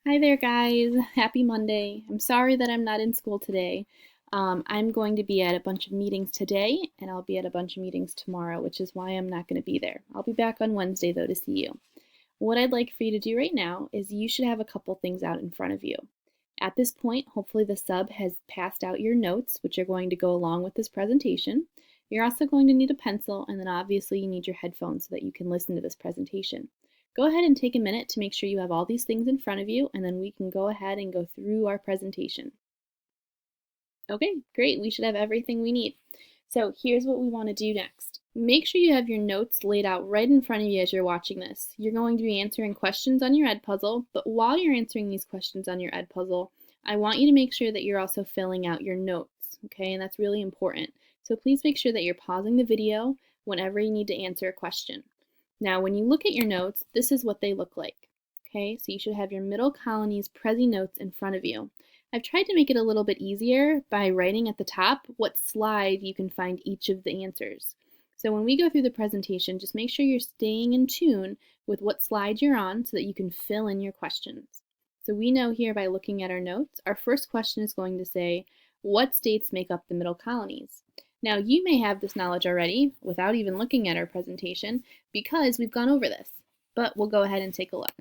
Hi there, guys. Happy Monday. I'm sorry that I'm not in school today. I'm going to be at a bunch of meetings today, and I'll be at a bunch of meetings tomorrow, which is why I'm not going to be there. I'll be back on Wednesday, though, to see you. What I'd like for you to do right now is you should have a couple things out in front of you. At this point, hopefully the sub has passed out your notes, which are going to go along with this presentation. You're also going to need a pencil, and then obviously you need your headphones so that you can listen to this presentation. Go ahead and take a minute to make sure you have all these things in front of you, and then we can go ahead and go through our presentation. Okay, great. We should have everything we need. So here's what we want to do next. Make sure you have your notes laid out right in front of you as you're watching this. You're going to be answering questions on your Edpuzzle, but while you're answering these questions on your Edpuzzle, I want you to make sure that you're also filling out your notes, okay? And that's really important. So please make sure that you're pausing the video whenever you need to answer a question. Now, when you look at your notes, this is what they look like, okay? So you should have your Middle Colonies Prezi notes in front of you. I've tried to make it a little bit easier by writing at the top what slide you can find each of the answers. So when we go through the presentation, just make sure you're staying in tune with what slide you're on so that you can fill in your questions. So we know here by looking at our notes, our first question is going to say, what states make up the Middle Colonies? Now, you may have this knowledge already without even looking at our presentation because we've gone over this, but we'll go ahead and take a look.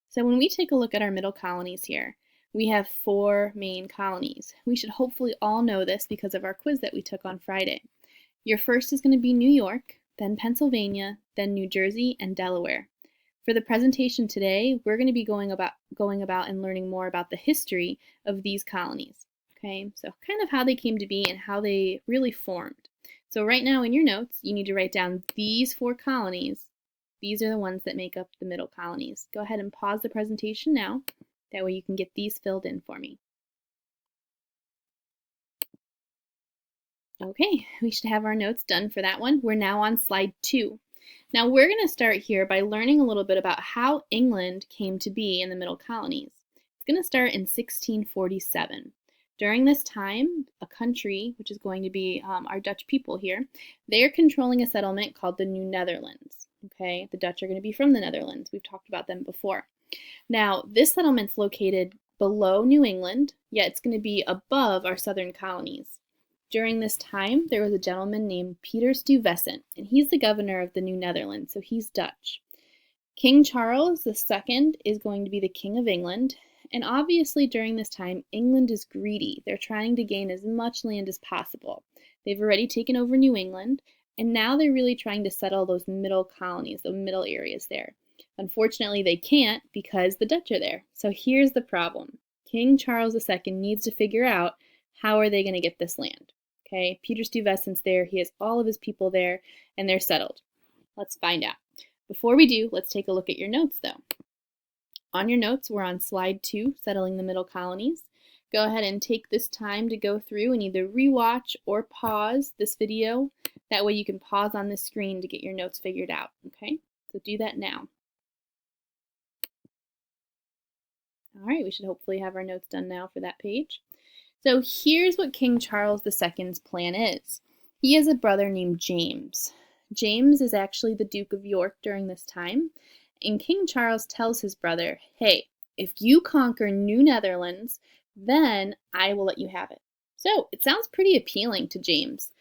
So when we take a look at our Middle Colonies here, we have 4 main colonies. We should hopefully all know this because of our quiz that we took on Friday. Your first is going to be New York, then Pennsylvania, then New Jersey, and Delaware. For the presentation today, we're going to be going about and learning more about the history of these colonies. Okay, so kind of how they came to be and how they really formed. So right now in your notes, you need to write down these 4 colonies. These are the ones that make up the Middle Colonies. Go ahead and pause the presentation now. That way you can get these filled in for me. Okay, we should have our notes done for that one. We're now on slide 2. Now we're going to start here by learning a little bit about how England came to be in the Middle Colonies. It's going to start in 1647. During this time, a country, which is going to be our Dutch people here, they're controlling a settlement called the New Netherlands. Okay, the Dutch are going to be from the Netherlands. We've talked about them before. Now, this settlement's located below New England, yet it's going to be above our southern colonies. During this time, there was a gentleman named Peter Stuyvesant, and he's the governor of the New Netherlands, so he's Dutch. King Charles II is going to be the King of England, and obviously during this time, England is greedy. They're trying to gain as much land as possible. They've already taken over New England, and now they're really trying to settle those middle colonies, the middle areas there. Unfortunately, they can't because the Dutch are there. So here's the problem. King Charles II needs to figure out how are they going to get this land. Okay, Peter Stuyvesant's there. He has all of his people there, and they're settled. Let's find out. Before we do, let's take a look at your notes, though. On your notes, we're on slide 2, settling the Middle Colonies. Go ahead and take this time to go through and either rewatch or pause this video. That way you can pause on this screen to get your notes figured out. Okay, so do that now. All right, we should hopefully have our notes done now for that page. So here's what King Charles II's plan is. He has a brother named James. James is actually the Duke of York during this time, and King Charles tells his brother, hey, if you conquer New Netherlands, then I will let you have it. So it sounds pretty appealing to James.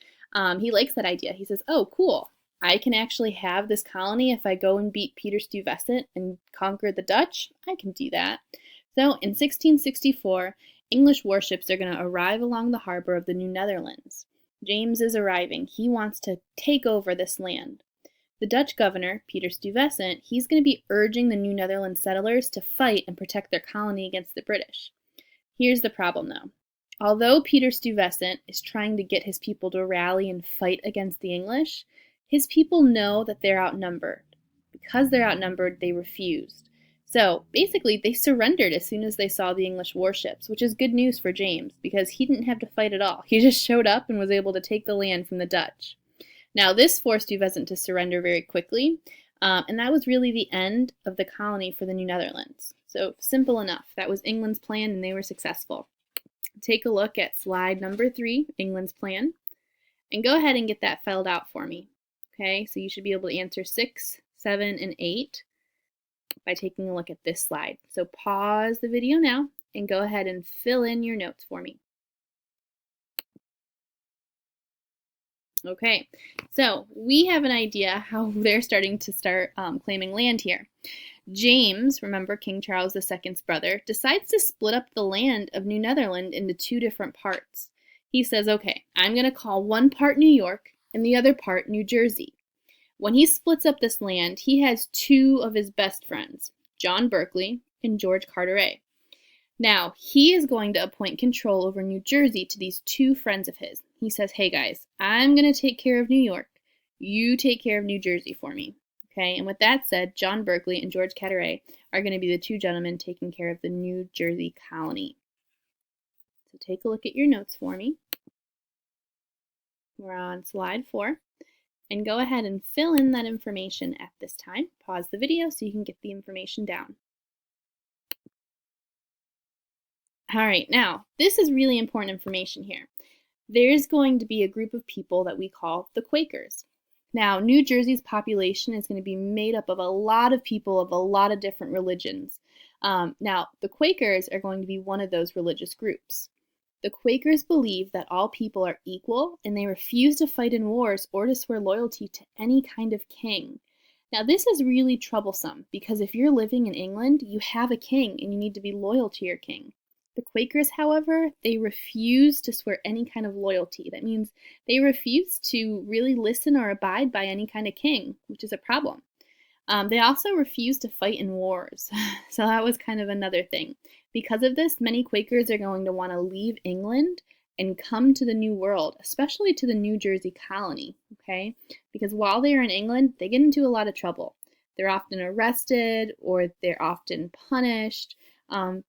He likes that idea. He says, oh, cool. I can actually have this colony if I go and beat Peter Stuyvesant and conquer the Dutch. I can do that. So in 1664, English warships are going to arrive along the harbor of the New Netherlands. James is arriving. He wants to take over this land. The Dutch governor, Peter Stuyvesant, he's going to be urging the New Netherlands settlers to fight and protect their colony against the British. Here's the problem, though. Although Peter Stuyvesant is trying to get his people to rally and fight against the English, his people know that they're outnumbered. Because they're outnumbered, they refused. So basically, they surrendered as soon as they saw the English warships, which is good news for James because he didn't have to fight at all. He just showed up and was able to take the land from the Dutch. Now, this forced Stuyvesant to surrender very quickly, and that was really the end of the colony for the New Netherlands. So simple enough. That was England's plan, and they were successful. Take a look at slide number 3, England's plan, and go ahead and get that filled out for me. Okay, so you should be able to answer 6, 7, and 8. by taking a look at this slide. So pause the video now and go ahead and fill in your notes for me. Okay, so we have an idea how they're starting to claiming land here. James, remember King Charles II's brother, decides to split up the land of New Netherland into two different parts. He says, okay, I'm going to call one part New York and the other part New Jersey. When he splits up this land, he has two of his best friends, John Berkeley and George Carteret. Now, he is going to appoint control over New Jersey to these two friends of his. He says, hey guys, I'm going to take care of New York. You take care of New Jersey for me. Okay, and with that said, John Berkeley and George Carteret are going to be the two gentlemen taking care of the New Jersey colony. So take a look at your notes for me. We're on slide 4. And go ahead and fill in that information at this time. Pause the video so you can get the information down. All right, now, this is really important information here. There's going to be a group of people that we call the Quakers. Now, New Jersey's population is going to be made up of a lot of people of a lot of different religions. Now, the Quakers are going to be one of those religious groups. The Quakers believe that all people are equal, and they refuse to fight in wars or to swear loyalty to any kind of king. Now, this is really troublesome because if you're living in England, you have a king and you need to be loyal to your king. The Quakers, however, they refuse to swear any kind of loyalty. That means they refuse to really listen or abide by any kind of king, which is a problem. They also refuse to fight in wars. So that was kind of another thing. Because of this, many Quakers are going to want to leave England and come to the New World, especially to the New Jersey colony, okay? Because while they are in England, they get into a lot of trouble. They're often arrested or they're often punished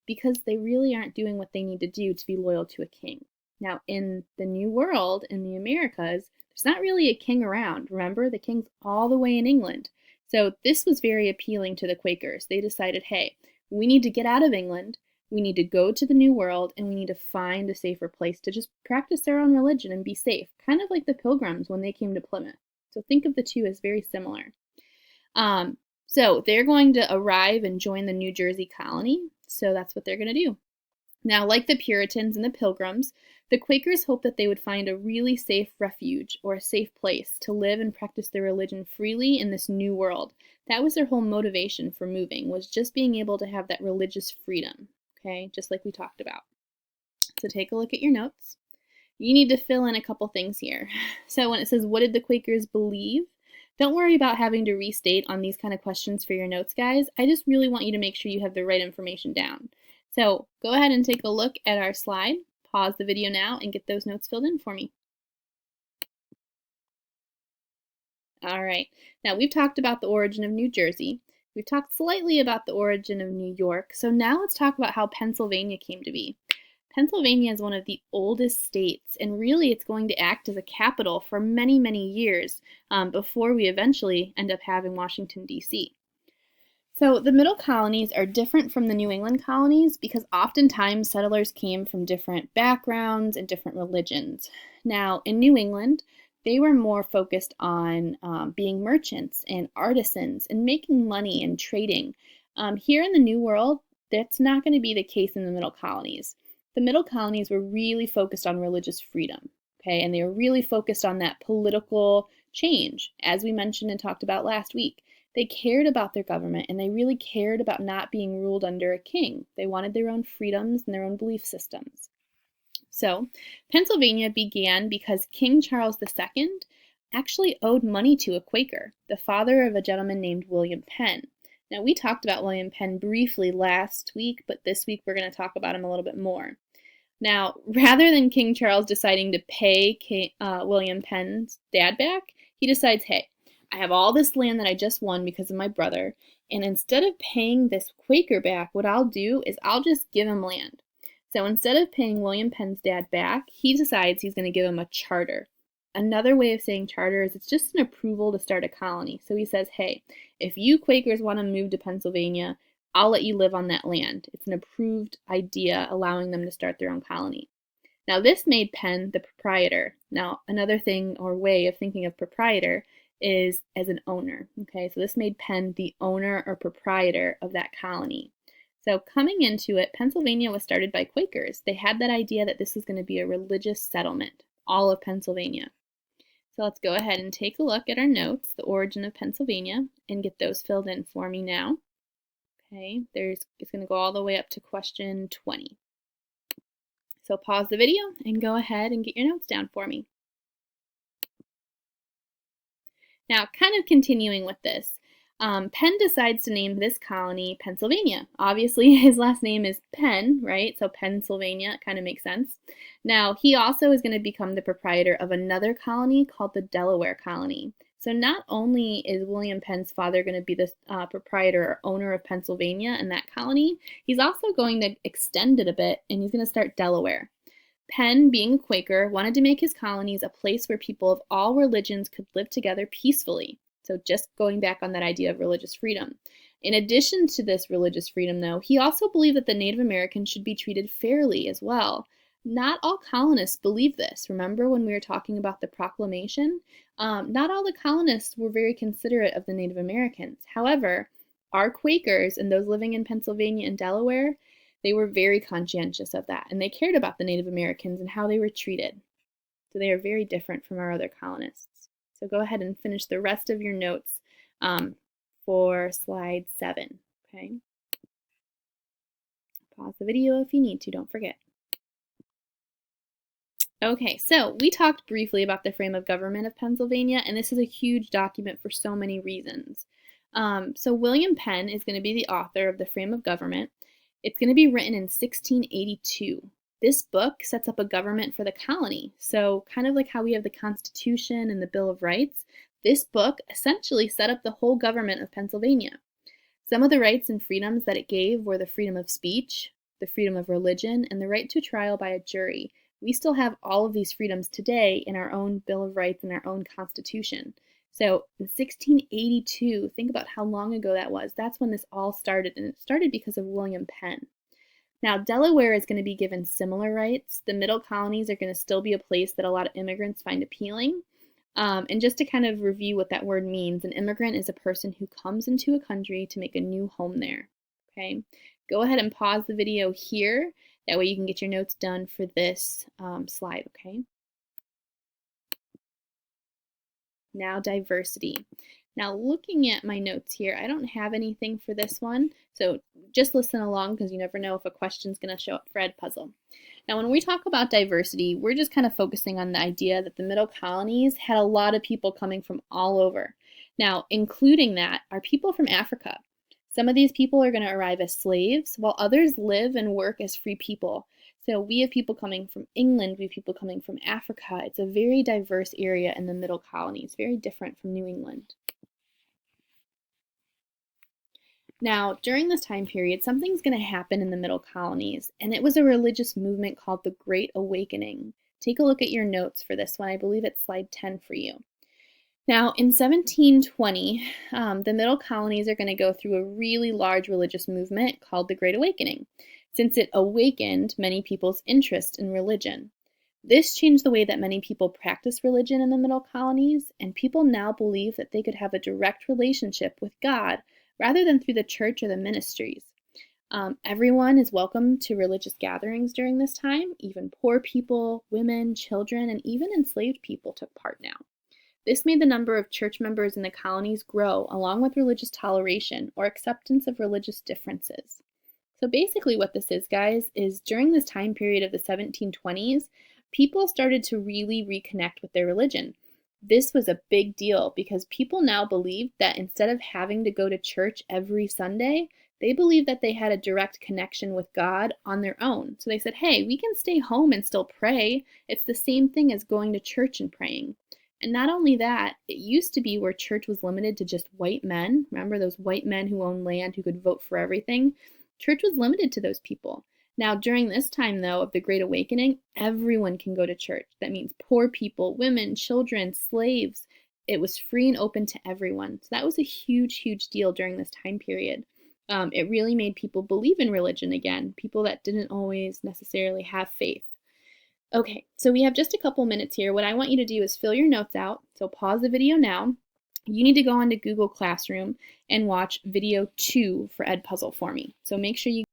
because they really aren't doing what they need to do to be loyal to a king. Now, in the New World, in the Americas, there's not really a king around. Remember, the king's all the way in England. So this was very appealing to the Quakers. They decided, hey, we need to get out of England, we need to go to the New World, and we need to find a safer place to just practice their own religion and be safe, kind of like the Pilgrims when they came to Plymouth. So think of the two as very similar. So they're going to arrive and join the New Jersey colony, so that's what they're going to do. Now, like the Puritans and the Pilgrims, the Quakers hoped that they would find a really safe refuge or a safe place to live and practice their religion freely in this new world. That was their whole motivation for moving, was just being able to have that religious freedom, okay, just like we talked about. So take a look at your notes. You need to fill in a couple things here. So when it says, what did the Quakers believe? Don't worry about having to restate on these kind of questions for your notes, guys. I just really want you to make sure you have the right information down. So go ahead and take a look at our slide. Pause the video now and get those notes filled in for me. All right, now we've talked about the origin of New Jersey. We've talked slightly about the origin of New York. So now let's talk about how Pennsylvania came to be. Pennsylvania is one of the oldest states, and really it's going to act as a capital for many, many years before we eventually end up having Washington, D.C. So the middle colonies are different from the New England colonies because oftentimes settlers came from different backgrounds and different religions. Now, in New England, they were more focused on being merchants and artisans and making money and trading. Here in the New World, that's not going to be the case in the middle colonies. The middle colonies were really focused on religious freedom, okay, and they were really focused on that political change, as we mentioned and talked about last week. They cared about their government, and they really cared about not being ruled under a king. They wanted their own freedoms and their own belief systems. So, Pennsylvania began because King Charles II actually owed money to a Quaker, the father of a gentleman named William Penn. Now, we talked about William Penn briefly last week, but this week we're going to talk about him a little bit more. Now, rather than King Charles deciding to pay William Penn's dad back, he decides, hey, I have all this land that I just won because of my brother, and instead of paying this Quaker back, what I'll do is I'll just give him land. So instead of paying William Penn's dad back, he decides he's going to give him a charter. Another way of saying charter is it's just an approval to start a colony. So he says, hey, if you Quakers want to move to Pennsylvania, I'll let you live on that land. It's an approved idea allowing them to start their own colony. Now this made Penn the proprietor. Now another thing or way of thinking of proprietor is as an owner. Okay, so this made Penn the owner or proprietor of that colony. So coming into it, Pennsylvania was started by Quakers. They had that idea that this was going to be a religious settlement, all of Pennsylvania. So let's go ahead and take a look at our notes, the origin of Pennsylvania, and get those filled in for me now. Okay, it's going to go all the way up to question 20. So pause the video and go ahead and get your notes down for me. Now, kind of continuing with this, Penn decides to name this colony Pennsylvania. Obviously, his last name is Penn, right? So Pennsylvania, it kind of makes sense. Now, he also is going to become the proprietor of another colony called the Delaware Colony. So not only is William Penn's father going to be the proprietor or owner of Pennsylvania and that colony, he's also going to extend it a bit, and he's going to start Delaware. Penn, being a Quaker, wanted to make his colonies a place where people of all religions could live together peacefully. So just going back on that idea of religious freedom. In addition to this religious freedom, though, he also believed that the Native Americans should be treated fairly as well. Not all colonists believed this. Remember when we were talking about the proclamation? Not all the colonists were very considerate of the Native Americans. However, our Quakers and those living in Pennsylvania and Delaware, they were very conscientious of that, and they cared about the Native Americans and how they were treated. So they are very different from our other colonists. So go ahead and finish the rest of your notes for slide 7. Okay. Pause the video if you need to, don't forget. Okay, so we talked briefly about the frame of government of Pennsylvania, and this is a huge document for so many reasons. So William Penn is going to be the author of the frame of government. It's going to be written in 1682. This book sets up a government for the colony. So kind of like how we have the Constitution and the Bill of Rights, this book essentially set up the whole government of Pennsylvania. Some of the rights and freedoms that it gave were the freedom of speech, the freedom of religion, and the right to trial by a jury. We still have all of these freedoms today in our own Bill of Rights and our own Constitution. So in 1682, think about how long ago that was. That's when this all started, and it started because of William Penn. Now, Delaware is going to be given similar rights. The middle colonies are going to still be a place that a lot of immigrants find appealing. And just to kind of review what that word means, an immigrant is a person who comes into a country to make a new home there. Okay, go ahead and pause the video here. That way you can get your notes done for this slide, okay? Now, diversity. Now, looking at my notes here, I don't have anything for this one, so just listen along because you never know if a question's going to show up for Edpuzzle. Now, when we talk about diversity, we're just kind of focusing on the idea that the middle colonies had a lot of people coming from all over. Now, including that are people from Africa. Some of these people are going to arrive as slaves, while others live and work as free people. So we have people coming from England, we have people coming from Africa. It's a very diverse area in the middle colonies, very different from New England. Now, during this time period, something's going to happen in the middle colonies, and it was a religious movement called the Great Awakening. Take a look at your notes for this one. I believe it's slide 10 for you. Now, in 1720, the middle colonies are going to go through a really large religious movement called the Great Awakening, since it awakened many people's interest in religion. This changed the way that many people practice religion in the middle colonies, and people now believe that they could have a direct relationship with God rather than through the church or the ministries. Everyone is welcome to religious gatherings during this time. Even poor people, women, children, and even enslaved people took part now. This made the number of church members in the colonies grow, along with religious toleration or acceptance of religious differences. So basically what this is, guys, is during this time period of the 1720s, people started to really reconnect with their religion. This was a big deal because people now believed that instead of having to go to church every Sunday, they believed that they had a direct connection with God on their own. So they said, hey, we can stay home and still pray. It's the same thing as going to church and praying. And not only that, it used to be where church was limited to just white men. Remember those white men who owned land, who could vote for everything? Church was limited to those people. Now, during this time, though, of the Great Awakening, everyone can go to church. That means poor people, women, children, slaves. It was free and open to everyone. So that was a huge, huge deal during this time period. It really made people believe in religion again, people that didn't always necessarily have faith. Okay, so we have just a couple minutes here. What I want you to do is fill your notes out. So pause the video now you need to go into Google Classroom and watch video 2 for Edpuzzle for me. So make sure you